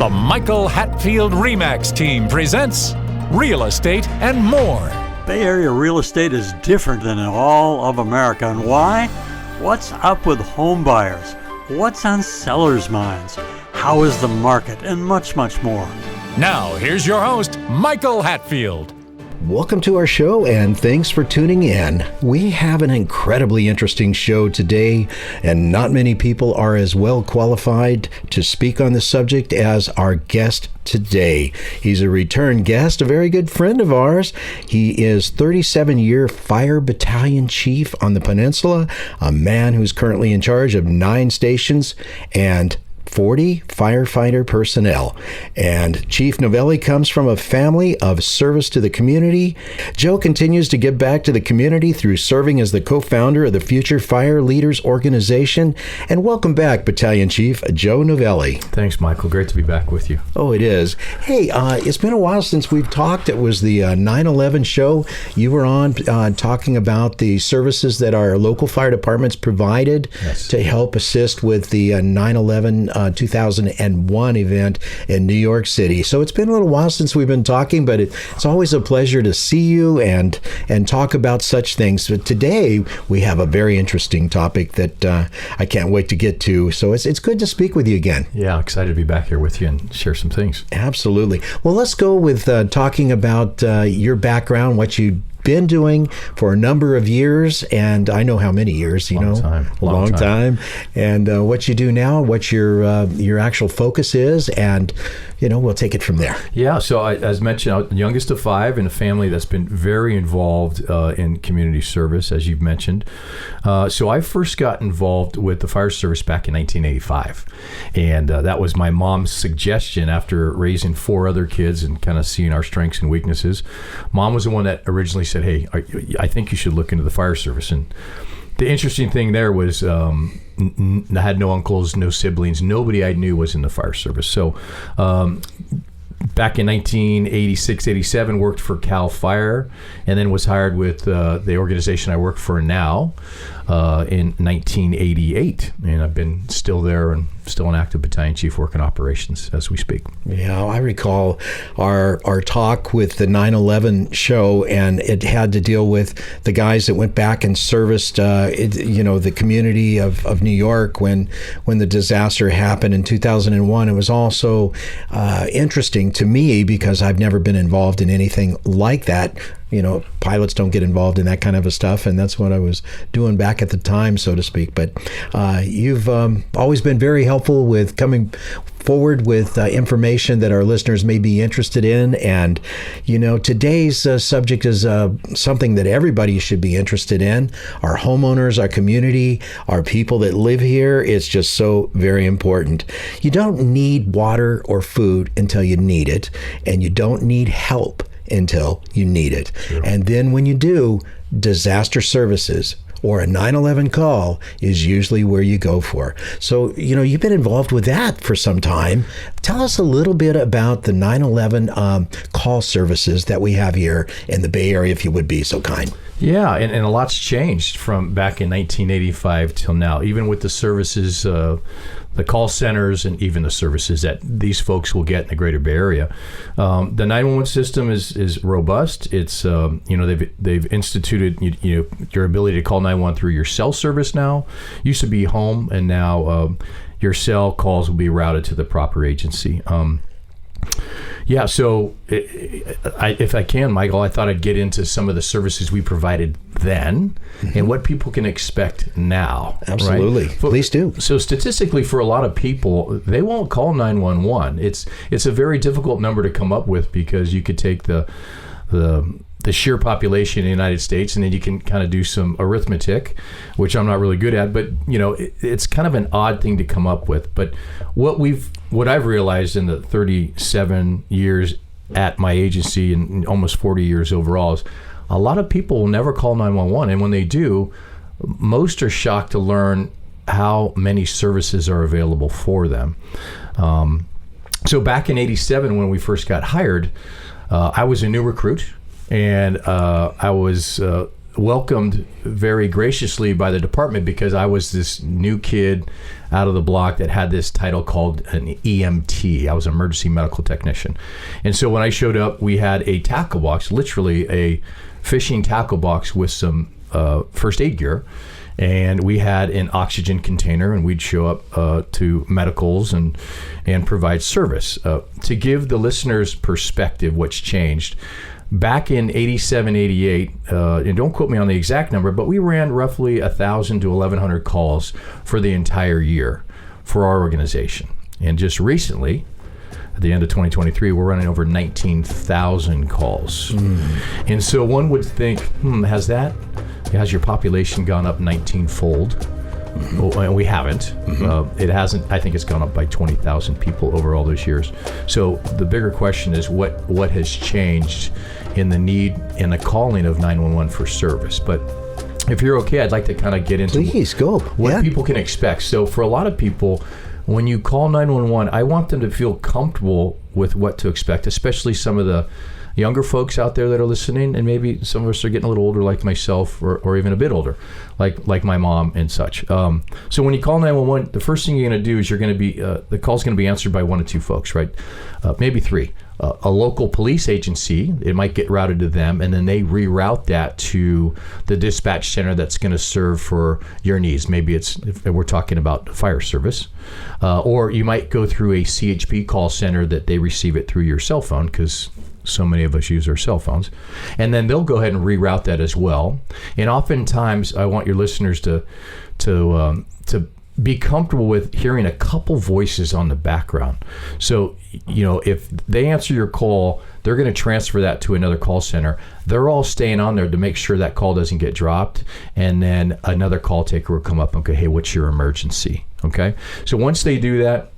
The Michael Hatfield RE/MAX team presents Real Estate and More. Bay Area real estate is different than in all of America. And why? What's up with home buyers? What's on sellers' minds? How is the market? And much, much more. Now, here's your host, Michael Hatfield. Welcome to our show, and thanks for tuning in. We have an incredibly interesting show today, and not many people are as well qualified to speak on the subject as our guest today. He's a return guest, a very good friend of ours. He is 37-year Fire Battalion Chief on the Peninsula, a man who's currently in charge of 9 stations and 40 firefighter personnel. And Chief Novelli comes from a family of service to the community. Joe continues to give back to the community through serving as the co-founder of the Future Fire Leaders Organization. And welcome back, Battalion Chief Joe Novelli. Thanks, Michael. Great to be back with you. Oh, it is. Hey, it's been a while since we've talked. It was the 9/11 show. You were on talking about the services that our local fire departments provided to help assist with the 9/11 2001 event in New York City. So it's been a little while since we've been talking, but it's always a pleasure to see you and talk about such things. But today we have a very interesting topic that I can't wait to get to. So it's good to speak with you again. Yeah, excited to be back here with you and share some things. Absolutely. Well, let's go with talking about your background, what you been doing for a number of years, and I know how many years, Long time. And what you do now, what your actual focus is, and we'll take it from there. Yeah, so as mentioned, I'm the youngest of 5 in a family that's been very involved in community service, as you've mentioned. So I first got involved with the fire service back in 1985, and that was my mom's suggestion after raising 4 other kids and kind of seeing our strengths and weaknesses. Mom was the one that originally said, hey, I think you should look into the fire service. And the interesting thing there was I had no uncles, no siblings. Nobody I knew was in the fire service. So back in 1986, 87, worked for Cal Fire, and then was hired with the organization I work for now in 1988. And I've been still there and still an active battalion chief working operations as we speak. Yeah, I recall our talk with the 9/11 show, and it had to deal with the guys that went back and serviced the community of New York when the disaster happened in 2001. It was also interesting to me because I've never been involved in anything like that. Pilots don't get involved in that kind of a stuff, and that's what I was doing back at the time, so to speak. But you've always been very helpful with coming forward with information that our listeners may be interested in. And, today's subject is something that everybody should be interested in. Our homeowners, our community, our people that live here. It's just so very important. You don't need water or food until you need it, and you don't need help until you need it. Sure. And then when you do, disaster services or a 9/11 call is usually where you go for. So, you've been involved with that for some time. Tell us a little bit about the 9/11 call services that we have here in the Bay Area, if you would be so kind. Yeah, and a lot's changed from back in 1985 till now, even with the services, the call centers, and even the services that these folks will get in the greater Bay Area. The 911 system is robust. It's they've instituted your ability to call 911 through your cell service now. Used to be home, and now your cell calls will be routed to the proper agency. Yeah, so if I can, Michael, I thought I'd get into some of the services we provided then and what people can expect now. Absolutely. Right? Please do. So statistically, for a lot of people, they won't call 911. It's a very difficult number to come up with because you could take the sheer population in the United States, and then you can kind of do some arithmetic, which I'm not really good at, but it's kind of an odd thing to come up with. But what I've realized in the 37 years at my agency and almost 40 years overall is a lot of people will never call 911, and when they do, most are shocked to learn how many services are available for them. So back in 87, when we first got hired, I was a new recruit. And I was welcomed very graciously by the department because I was this new kid out of the block that had this title called an EMT. I was an emergency medical technician. And so when I showed up, we had a tackle box, literally a fishing tackle box with some first aid gear. And we had an oxygen container, and we'd show up to medicals and provide service. To give the listeners perspective, what's changed, back in 87, 88, and don't quote me on the exact number, but we ran roughly 1,000 to 1,100 calls for the entire year for our organization. And just recently, at the end of 2023, we're running over 19,000 calls. And so one would think, has your population gone up 19-fold? Well, we haven't. It hasn't. I think it's gone up by 20,000 people over all those years. So the bigger question is what has changed in the need and the calling of 911 for service. But if you're okay, I'd like to kind of get into what people can expect. So for a lot of people, when you call 911, I want them to feel comfortable with what to expect, especially some of the younger folks out there that are listening, and maybe some of us are getting a little older like myself, or even a bit older, like my mom and such. So when you call 911, the first thing you're going to do is you're going to be, the call's going to be answered by one of two folks, right? Maybe three. A local police agency, it might get routed to them, and then they reroute that to the dispatch center that's going to serve for your needs. Maybe it's, if we're talking about fire service, or you might go through a CHP call center that they receive it through your cell phone, because so many of us use our cell phones, and then they'll go ahead and reroute that as well. And oftentimes, I want your listeners to be comfortable with hearing a couple voices on the background. So, if they answer your call, they're going to transfer that to another call center. They're all staying on there to make sure that call doesn't get dropped. And then another call taker will come up and go, hey, what's your emergency? Okay. So once they do that,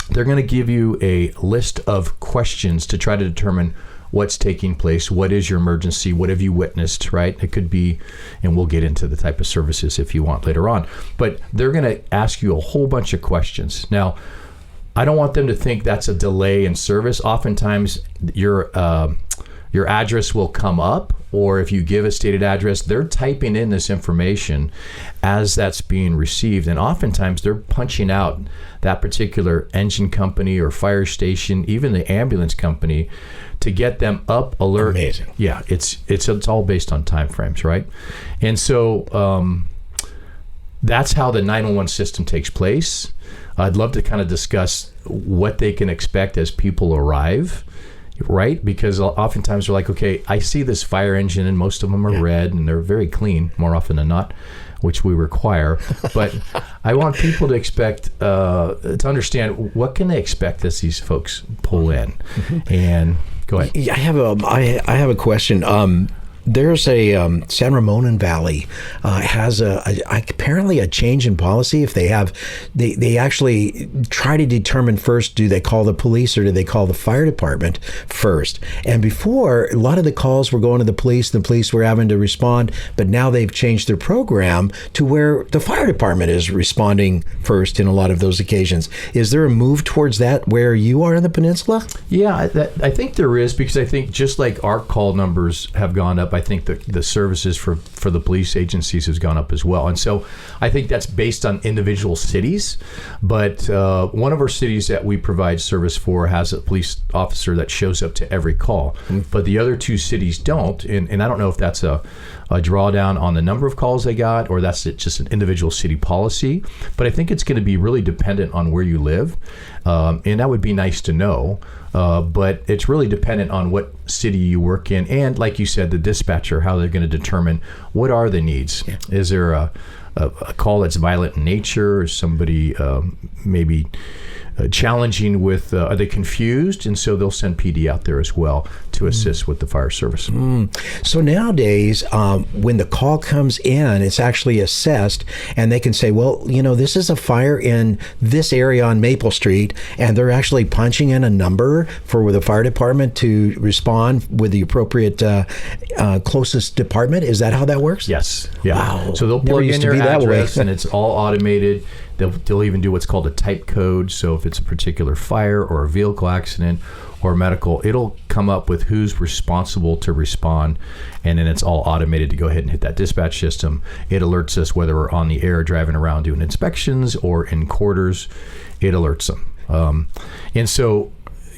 they're going to give you a list of questions to try to determine what's taking place, what is your emergency, what have you witnessed, right? It could be, and we'll get into the type of services if you want later on, but they're going to ask you a whole bunch of questions. Now, I don't want them to think that's a delay in service. Oftentimes, your address will come up, or if you give a stated address, they're typing in this information as that's being received. And oftentimes they're punching out that particular engine company or fire station, even the ambulance company, to get them up, alert. Amazing. Yeah, it's all based on time frames, right? And so that's how the 911 system takes place. I'd love to kind of discuss what they can expect as people arrive, right? Because oftentimes they're like, okay, I see this fire engine, and most of them are red, and they're very clean more often than not, which we require. But I want people to expect, to understand what can they expect as these folks pull in. And go ahead. Yeah, I have a question. There's a San Ramon Valley has apparently a change in policy. If they actually try to determine first, do they call the police or do they call the fire department first? And before, a lot of the calls were going to the police, and the police were having to respond, but now they've changed their program to where the fire department is responding first in a lot of those occasions. Is there a move towards that where you are in the peninsula? Yeah, I think there is, because I think just like our call numbers have gone up, I think the services for the police agencies has gone up as well. And so I think that's based on individual cities. But one of our cities that we provide service for has a police officer that shows up to every call. But the other two cities don't. And I don't know if that's a drawdown on the number of calls they got, or that's just an individual city policy. But I think it's going to be really dependent on where you live. And that would be nice to know. But it's really dependent on what city you work in, and like you said, the dispatcher, how they're going to determine what are the needs. Yeah. Is there a call that's violent in nature, or somebody maybe challenging with, are they confused? And so they'll send PD out there as well to assist with the fire service. So nowadays, when the call comes in, it's actually assessed, and they can say, well, this is a fire in this area on Maple Street, and they're actually punching in a number for the fire department to respond with the appropriate closest department. Is that how that works? Yes. Yeah. Wow. So they'll plug in their address, and it's all automated. They'll even do what's called a type code. So if it's a particular fire or a vehicle accident or medical, it'll come up with who's responsible to respond, and then it's all automated to go ahead and hit that dispatch system. It alerts us whether we're on the air, driving around doing inspections, or in quarters. It alerts them. And so,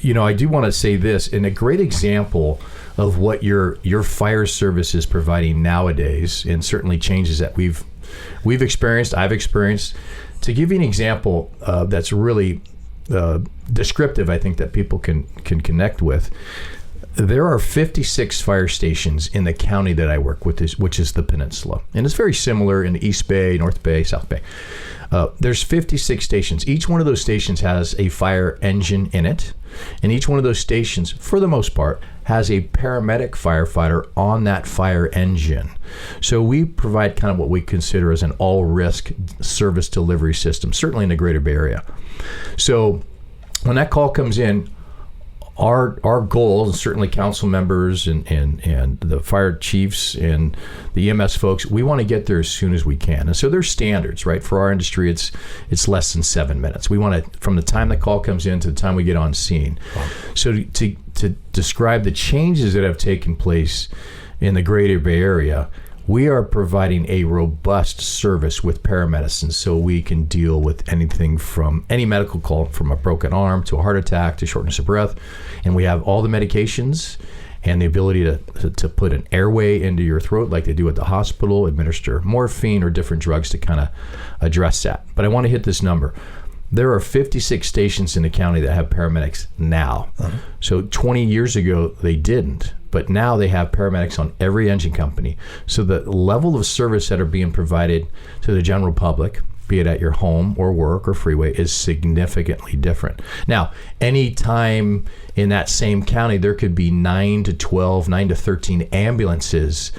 I do want to say this, and a great example of what your fire service is providing nowadays, and certainly changes that we've experienced, I've experienced. To give you an example that's really descriptive, I think that people can connect with. There are 56 fire stations in the county that I work with, which is the Peninsula. And it's very similar in the East Bay, North Bay, South Bay. There's 56 stations. Each one of those stations has a fire engine in it. And each one of those stations, for the most part, has a paramedic firefighter on that fire engine. So we provide kind of what we consider as an all-risk service delivery system, certainly in the greater Bay Area. So when that call comes in, our goal, and certainly council members and the fire chiefs and the EMS folks, we want to get there as soon as we can. And so there's standards, right? For our industry, it's less than 7 minutes. We want to, from the time the call comes in to the time we get on scene. Wow. So to describe the changes that have taken place in the greater Bay Area, we are providing a robust service with paramedicine, so we can deal with anything from any medical call, from a broken arm to a heart attack to shortness of breath. And we have all the medications and the ability to put an airway into your throat like they do at the hospital, administer morphine or different drugs to kind of address that. But I want to hit this number. There are 56 stations in the county that have paramedics now. Uh-huh. So 20 years ago, they didn't. But now they have paramedics on every engine company. So the level of service that are being provided to the general public, be it at your home or work or freeway, is significantly different. Now, any time in that same county, there could be 9 to 13 ambulances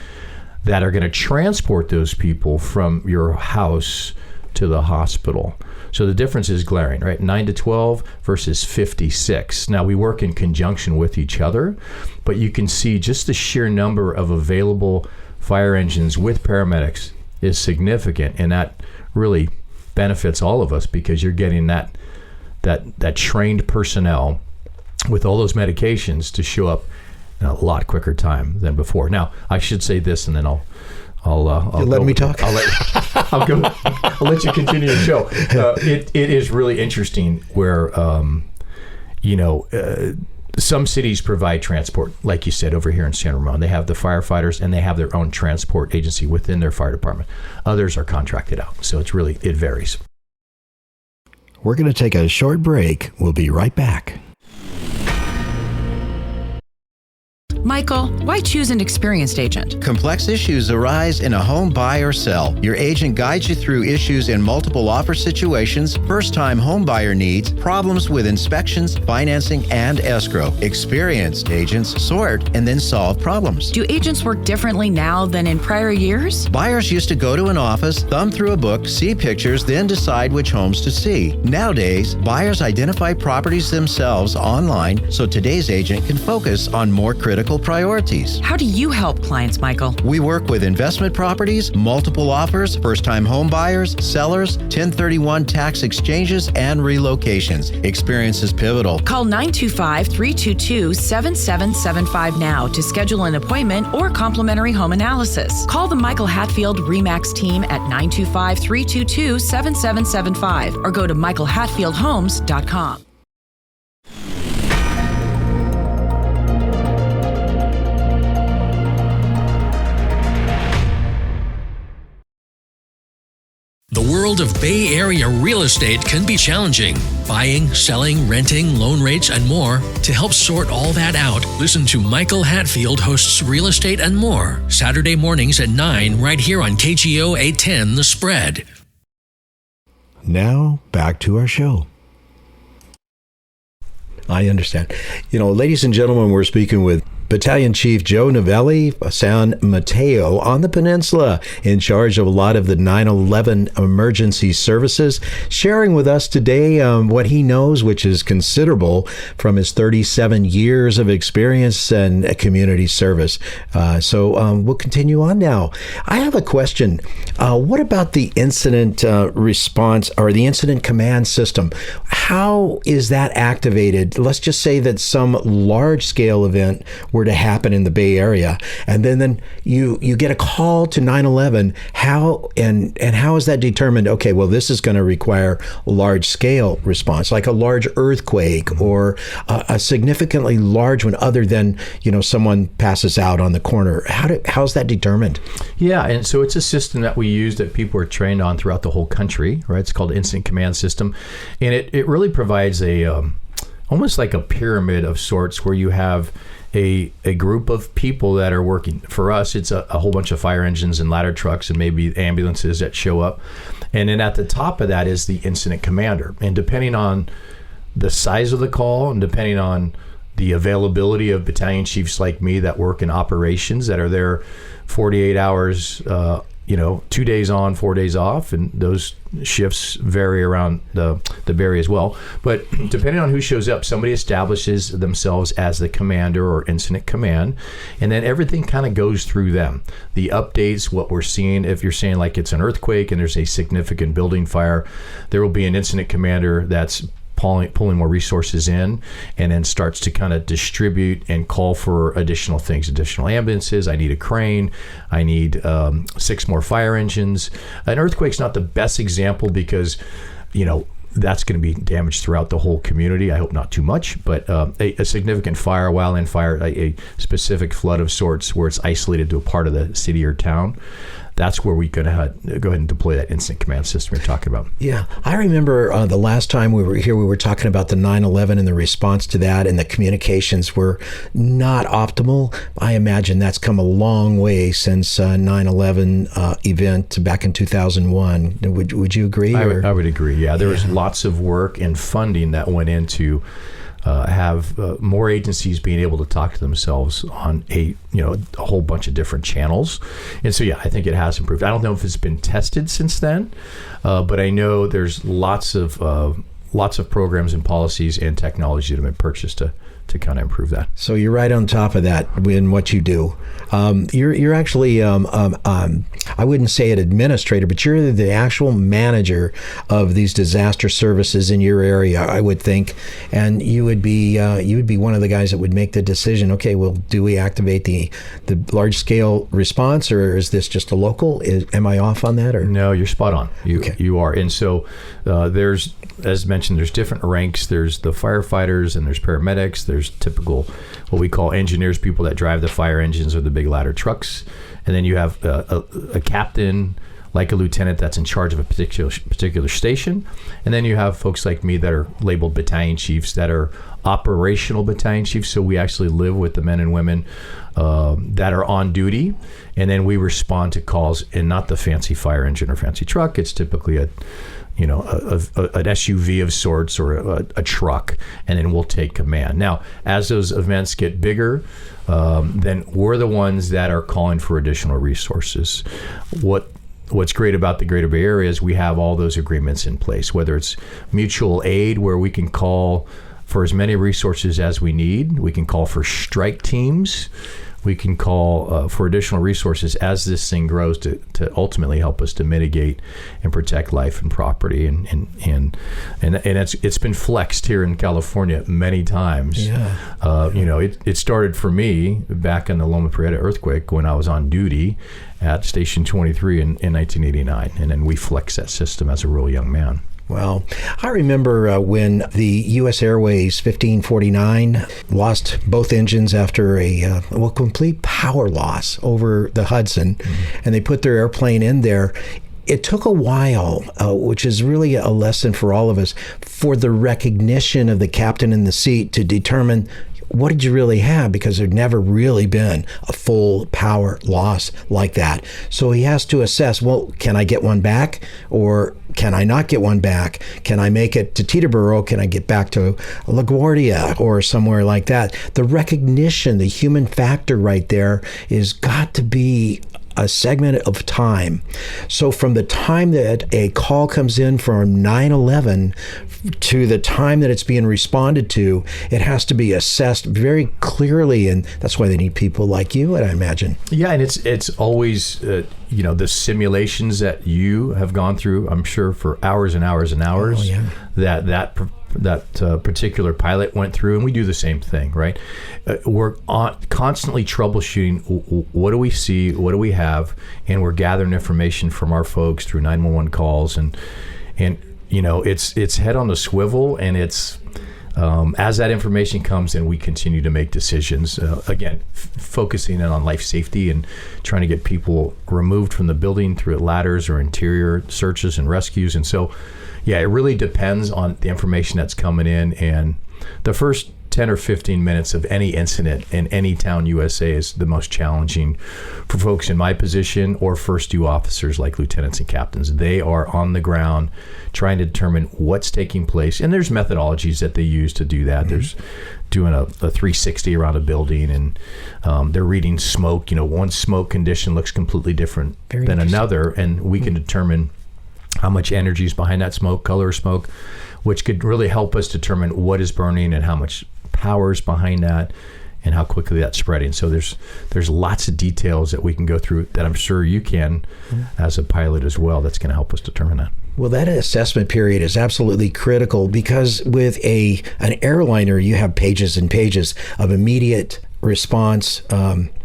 that are going to transport those people from your house to the hospital. So the difference is glaring, right? 9 to 12 versus 56. Now, we work in conjunction with each other, but you can see just the sheer number of available fire engines with paramedics is significant, and that really benefits all of us because you're getting that trained personnel with all those medications to show up in a lot quicker time than before. Now, I should say this, and then I'll let me talk. I'll let you continue the show. It is really interesting where, some cities provide transport, like you said, over here in San Ramon. They have the firefighters and they have their own transport agency within their fire department. Others are contracted out. So it varies. We're going to take a short break. We'll be right back. Michael, why choose an experienced agent? Complex issues arise in a home buy or sell. Your agent guides you through issues in multiple offer situations, first-time home buyer needs, problems with inspections, financing, and escrow. Experienced agents sort and then solve problems. Do agents work differently now than in prior years? Buyers used to go to an office, thumb through a book, see pictures, then decide which homes to see. Nowadays, buyers identify properties themselves online so today's agent can focus on more critical priorities. How do you help clients, Michael? We work with investment properties, multiple offers, first-time home buyers, sellers, 1031 tax exchanges, and relocations. Experience is pivotal. Call 925-322-7775 now to schedule an appointment or complimentary home analysis. Call the Michael Hatfield RE/MAX team at 925-322-7775 or go to michaelhatfieldhomes.com. The world of Bay Area real estate can be challenging. Buying, selling, renting, loan rates, and more. To help sort all that out, listen to Michael Hatfield hosts Real Estate and More, Saturday mornings at 9 right here on KGO 810 The Spread. Now, back to our show. I understand. Ladies and gentlemen, we're speaking with Battalion Chief Joe Novelli, San Mateo on the peninsula, in charge of a lot of the 9/11 emergency services, sharing with us today what he knows, which is considerable from his 37 years of experience and community service. So we'll continue on now. I have a question. What about the incident response or the incident command system? How is that activated? Let's just say that some large-scale event were to happen in the Bay Area, and then you get a call to 9/11. How and how is that determined? Okay, well, this is going to require a large-scale response, like a large earthquake or a significantly large one, other than someone passes out on the corner. How's that determined? Yeah, and so it's a system that we use that people are trained on throughout the whole country, right? It's called Incident Command System, and it really provides a almost like a pyramid of sorts, where you have a group of people that are working. For us, it's a whole bunch of fire engines and ladder trucks and maybe ambulances that show up. And then at the top of that is the incident commander. And depending on the size of the call and depending on the availability of battalion chiefs like me that work in operations that are there 48 hours, 2 days on, 4 days off, and those shifts vary around the Bay Area as well. But depending on who shows up, somebody establishes themselves as the commander or incident command, and then everything kind of goes through them. The updates, what we're seeing, if you're saying like it's an earthquake and there's a significant building fire, there will be an incident commander that's pulling more resources in, and then starts to kind of distribute and call for additional things, additional ambulances. I need a crane. I need 6 more fire engines. An earthquake's not the best example because, that's going to be damage throughout the whole community. I hope not too much, but a significant fire, wildland fire, a specific flood of sorts where it's isolated to a part of the city or town. That's where we could go ahead and deploy that instant command system you're talking about. Yeah, I remember the last time we were here, we were talking about the 9/11 and the response to that, and the communications were not optimal. I imagine that's come a long way since 9/11 event back in 2001. Would you agree? I would agree. Yeah, there was lots of work and funding that went into have more agencies being able to talk to themselves on a whole bunch of different channels. And so, I think it has improved. I don't know if it's been tested since then, but I know there's lots of programs and policies and technology that have been purchased to kind of improve that. So you're right on top of that in what you do. You're actually, I wouldn't say an administrator, but you're the actual manager of these disaster services in your area, I would think. And you would be one of the guys that would make the decision. Okay, well, do we activate the large scale response, or is this just a local? Am I off on that? Or no, you're spot on. You are. And so there's, as mentioned, there's different ranks. There's the firefighters and there's paramedics. There's typical, what we call engineers, people that drive the fire engines or the big ladder trucks. And then you have a captain, like a lieutenant, that's in charge of a particular station. And then you have folks like me that are labeled battalion chiefs that are operational battalion chiefs. So we actually live with the men and women that are on duty. And then we respond to calls in not the fancy fire engine or fancy truck. It's typically an SUV of sorts or a truck, and then we'll take command. Now, as those events get bigger, then we're the ones that are calling for additional resources. What's great about the Greater Bay Area is we have all those agreements in place, whether it's mutual aid, where we can call for as many resources as we need. We can call for strike teams. We can call for additional resources as this thing grows to ultimately help us to mitigate and protect life and property. And it's been flexed here in California many times. Yeah. It started for me back in the Loma Prieta earthquake when I was on duty at Station 23 in 1989. And then we flexed that system as a real young man. Well, I remember when the U.S. Airways 1549 lost both engines after a complete power loss over the Hudson, and they put their airplane in there. It took a while, which is really a lesson for all of us, for the recognition of the captain in the seat to determine what did you really have? Because there'd never really been a full power loss like that. So he has to assess, well, can I get one back, or can I not get one back? Can I make it to Teterboro? Can I get back to LaGuardia or somewhere like that? The recognition, the human factor right there is got to be a segment of time. So from the time that a call comes in from 9/11 to the time that it's being responded to, it has to be assessed very clearly, and that's why they need people like you, I imagine. Yeah, and it's always the simulations that you have gone through, I'm sure, for hours and hours and hours. Oh, yeah. that particular pilot went through, and we do the same thing, right? We're constantly troubleshooting. What do we see? What do we have? And we're gathering information from our folks through 911 calls, and it's head on the swivel, and it's as that information comes in, we continue to make decisions. Again, focusing in on life safety and trying to get people removed from the building through ladders or interior searches and rescues. And so, yeah, it really depends on the information that's coming in. And the first 10 or 15 minutes of any incident in any town USA is the most challenging for folks in my position or first due officers like lieutenants and captains. They are on the ground trying to determine what's taking place. And there's methodologies that they use to do that. Mm-hmm. There's doing a 360 around a building, and they're reading smoke. One smoke condition looks completely different than another, and we can determine how much energy is behind that smoke, color of smoke, which could really help us determine what is burning and how much power is behind that and how quickly that's spreading. So there's lots of details that we can go through that I'm sure you can as a pilot as well. That's going to help us determine that. Well, that assessment period is absolutely critical, because with an airliner, you have pages and pages of immediate response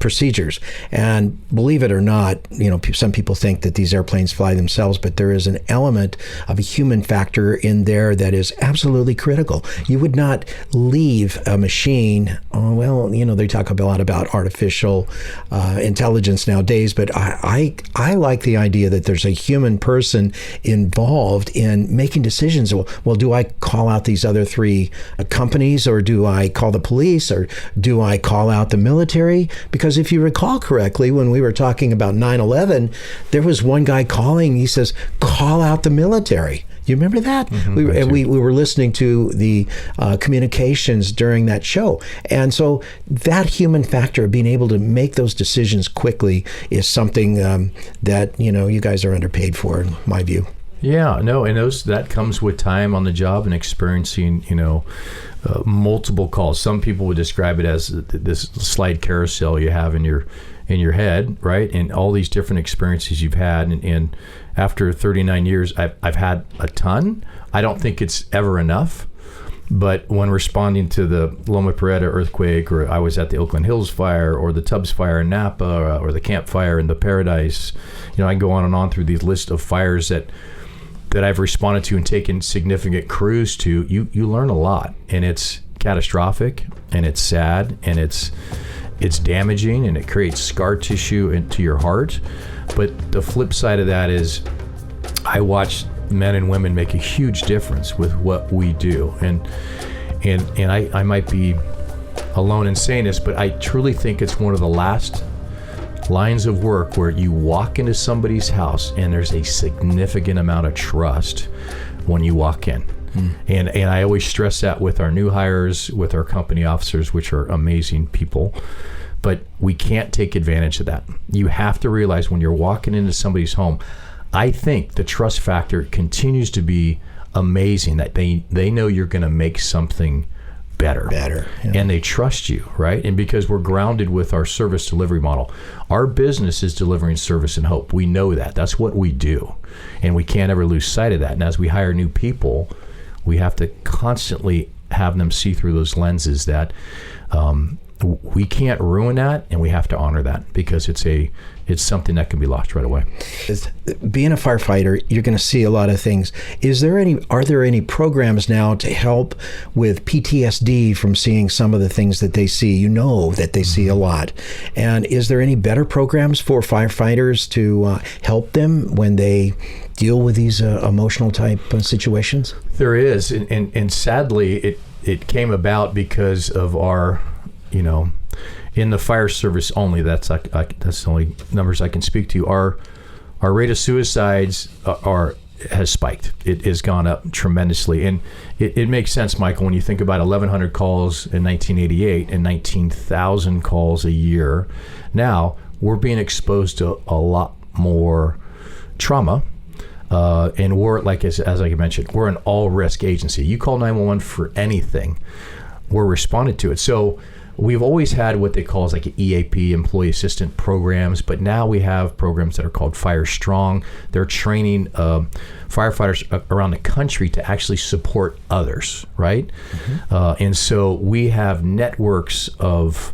procedures. And believe it or not, some people think that these airplanes fly themselves, but there is an element of a human factor in there that is absolutely critical. You would not leave a machine, they talk a lot about artificial intelligence nowadays, but I like the idea that there's a human person involved in making decisions. Well, do I call out these other three companies, or do I call the police, or do I call out the military? Because if you recall correctly, when we were talking about 9/11, there was one guy calling, he says, call out the military. You remember that? Mm-hmm, we were listening to the communications during that show. And so that human factor of being able to make those decisions quickly is something that, you guys are underpaid for, in my view. Yeah, no, and that comes with time on the job and experiencing, multiple calls. Some people would describe it as this slide carousel you have in your head, right? And all these different experiences you've had. And after 39 years, I've had a ton. I don't think it's ever enough. But when responding to the Loma Prieta earthquake, or I was at the Oakland Hills fire, or the Tubbs fire in Napa, or the Camp Fire in the Paradise, I can go on and on through these list of fires that I've responded to and taken significant crews to. You learn a lot, and it's catastrophic, and it's sad, and it's damaging, and it creates scar tissue into your heart. But the flip side of that is I watch men and women make a huge difference with what we do. And I might be alone in saying this, but I truly think it's one of the last lines of work where you walk into somebody's house and there's a significant amount of trust when you walk in. And I always stress that with our new hires, with our company officers, which are amazing people. But we can't take advantage of that. You have to realize when you're walking into somebody's home, I think the trust factor continues to be amazing, that they know you're going to make something better. Yeah. And they trust you, right? And because we're grounded with our service delivery model, our business is delivering service and hope. We know that. That's what we do. And we can't ever lose sight of that. And as we hire new people, we have to constantly have them see through those lenses that we can't ruin that, and we have to honor that, because it's something that can be lost right away. Being a firefighter, you're going to see a lot of things. Are there any programs now to help with PTSD from seeing some of the things that they see? That they see a lot. And is there any better programs for firefighters to help them when they deal with these emotional type situations? There is, and sadly, it came about because of our in the fire service only, that's the only numbers I can speak to. Our rate of suicides has spiked. It has gone up tremendously, and it makes sense, Michael, when you think about 1,100 calls in 1988 and 19,000 calls a year. Now we're being exposed to a lot more trauma. And we're, like as I mentioned, we're an all-risk agency. You call 911 for anything, we're responding to it. So we've always had what they call like EAP, employee assistant programs, but now we have programs that are called Fire Strong. They're training firefighters around the country to actually support others, right? Mm-hmm. And so we have networks of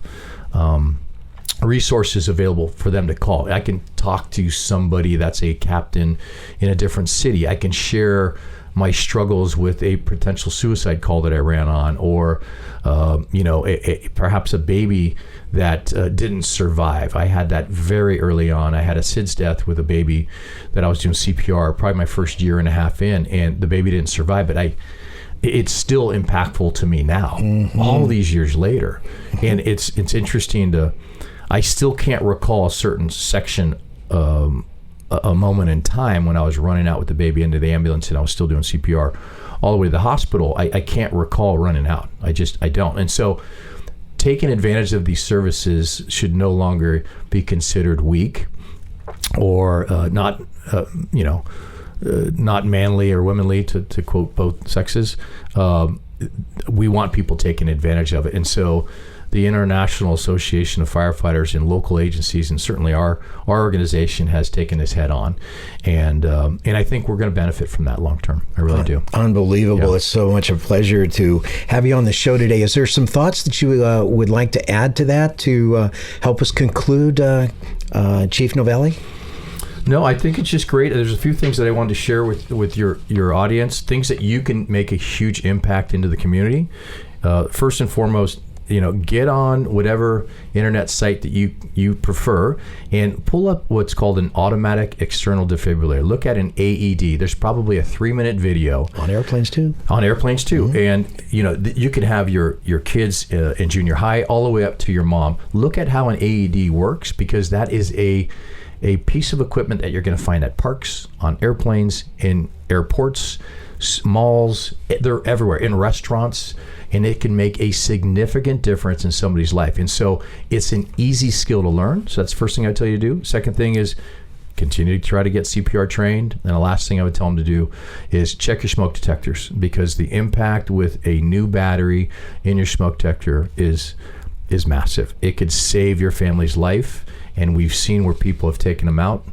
resources available for them to call. I can talk to somebody that's a captain in a different city. I can share my struggles with a potential suicide call that I ran on, or perhaps a baby that didn't survive. I had that very early on. I had a SIDS death with a baby that I was doing CPR probably my first year and a half in, and the baby didn't survive, but it's still impactful to me now, all these years later. And it's interesting I still can't recall a certain section, a moment in time when I was running out with the baby into the ambulance and I was still doing CPR all the way to the hospital. I can't recall running out. I don't. And so taking advantage of these services should no longer be considered weak or not manly or womanly, to quote both sexes. We want people taking advantage of it. And so the International Association of Firefighters and local agencies, and certainly our organization, has taken this head on, and I think we're going to benefit from that long term. I really do. Unbelievable! Yeah. It's so much a pleasure to have you on the show today. Is there some thoughts that you would like to add to that to help us conclude, Chief Novelli? No, I think it's just great. There's a few things that I wanted to share with your audience, things that you can make a huge impact into the community. First and foremost, get on whatever internet site that you prefer and pull up what's called an automatic external defibrillator. Look at an AED. There's probably a 3-minute video. On airplanes too. Mm-hmm. And you can have your kids in junior high all the way up to your mom. Look at how an AED works, because that is a piece of equipment that you're going to find at parks, on airplanes, in airports, malls. They're everywhere, in restaurants, and it can make a significant difference in somebody's life. And so it's an easy skill to learn. So that's the first thing I tell you to do. Second thing is continue to try to get CPR trained. And the last thing I would tell them to do is check your smoke detectors, because the impact with a new battery in your smoke detector is massive. It could save your family's life, and we've seen where people have taken them out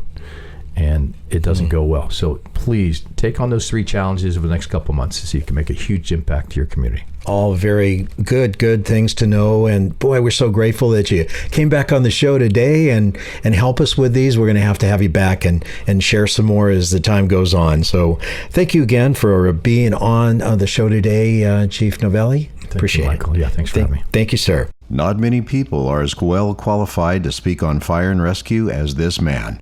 and it doesn't go well. So please take on those 3 challenges over the next couple of months so you can make a huge impact to your community. All very good things to know. And boy, we're so grateful that you came back on the show today and help us with these. We're going to have you back and share some more as the time goes on. So thank you again for being on the show today, Chief Novelli. Appreciate it, Michael. Yeah, thanks for having me. Thank you, sir. Not many people are as well qualified to speak on fire and rescue as this man.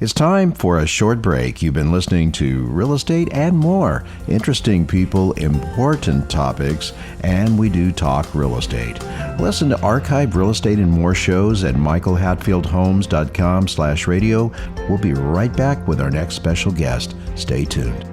It's time for a short break. You've been listening to Real Estate and More. Interesting people, important topics, and we do talk real estate. Listen to archived Real Estate and More shows at michaelhatfieldhomes.com/radio. We'll be right back with our next special guest. Stay tuned.